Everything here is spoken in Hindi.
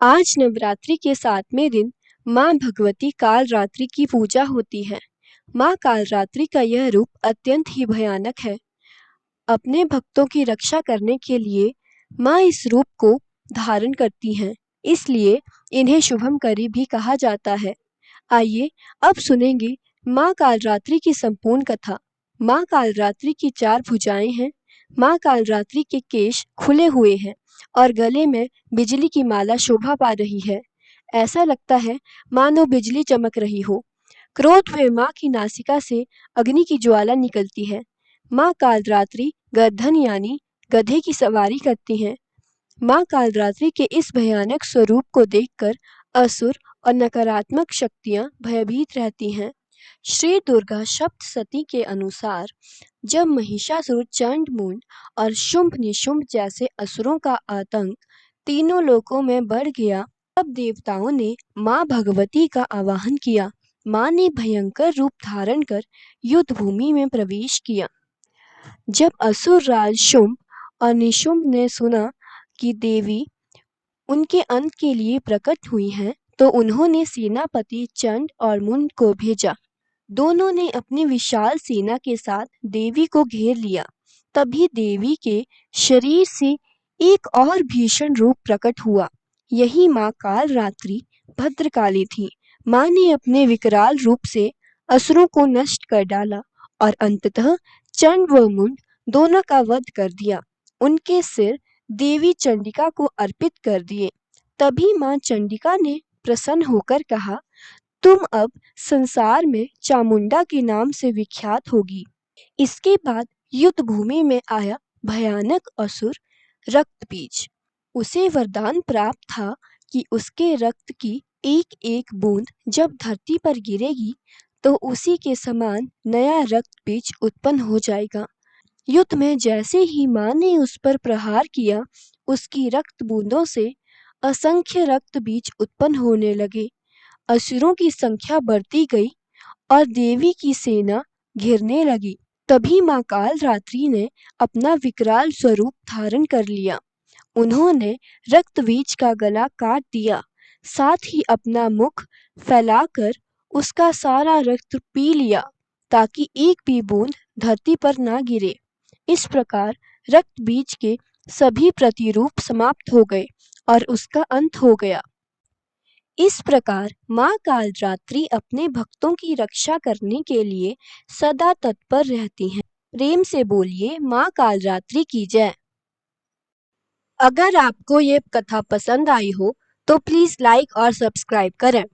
आज नवरात्रि के 7वें दिन माँ भगवती कालरात्रि की पूजा होती है। माँ कालरात्रि का यह रूप अत्यंत ही भयानक है। अपने भक्तों की रक्षा करने के लिए माँ इस रूप को धारण करती हैं, इसलिए इन्हें शुभंकरी भी कहा जाता है। आइए अब सुनेंगे माँ कालरात्रि की संपूर्ण कथा। माँ कालरात्रि की 4 भुजाएं हैं। माँ कालरात्रि के केश खुले हुए हैं और गले में बिजली की माला शोभा पा रही है। ऐसा लगता है मानो बिजली चमक रही हो। क्रोध में माँ की नासिका से अग्नि की ज्वाला निकलती है। माँ कालरात्रि गर्दन यानी गधे की सवारी करती हैं। माँ कालरात्रि के इस भयानक स्वरूप को देखकर असुर और नकारात्मक शक्तियाँ भयभीत रहती हैं। श्री दुर्गा सप्तशती के अनुसार जब महिषासुर, चंड, मुंड और शुंभ निशुंभ जैसे असुरों का आतंक तीनों लोकों में बढ़ गया, तब देवताओं ने माँ भगवती का आवाहन किया। माँ ने भयंकर रूप धारण कर युद्ध भूमि में प्रवेश किया। जब असुर राज शुंभ और निशुंभ ने सुना कि देवी उनके अंत के लिए प्रकट हुई हैं, तो उन्होंने सेनापति चंड और मुंड को भेजा। दोनों ने अपनी विशाल सेना के साथ देवी को घेर लिया। तभी देवी के शरीर से एक और भीषण रूप प्रकट हुआ। यही माँ कालरात्रि भद्रकाली थी। माँ ने अपने विकराल रूप से असुरों को नष्ट कर डाला और अंततः चंड व मुंड दोनों का वध कर दिया। उनके सिर देवी चंडिका को अर्पित कर दिए। तभी माँ चंडिका ने प्रसन्न होकर कहा, तुम अब संसार में चामुंडा के नाम से विख्यात होगी। इसके बाद युद्ध भूमि में आया भयानक असुर रक्तबीज। उसे वरदान प्राप्त था कि उसके रक्त की एक एक बूंद जब धरती पर गिरेगी तो उसी के समान नया रक्तबीज उत्पन्न हो जाएगा। युद्ध में जैसे ही माँ ने उस पर प्रहार किया, उसकी रक्त बूंदों से असंख्य रक्त बीज उत्पन्न होने लगे। असुरों की संख्या बढ़ती गई और देवी की सेना घिरने लगी। तभी माँ कालरात्रि ने अपना विकराल स्वरूप धारण कर लिया। उन्होंने रक्तबीज का गला काट दिया, साथ ही अपना मुख फैलाकर उसका सारा रक्त पी लिया, ताकि एक भी बूंद धरती पर ना गिरे। इस प्रकार रक्त बीज के सभी प्रतिरूप समाप्त हो गए और उसका अंत हो गया। इस प्रकार माँ कालरात्रि अपने भक्तों की रक्षा करने के लिए सदा तत्पर रहती हैं। प्रेम से बोलिए माँ कालरात्रि की जय। अगर आपको ये कथा पसंद आई हो तो प्लीज़ लाइक और सब्सक्राइब करें।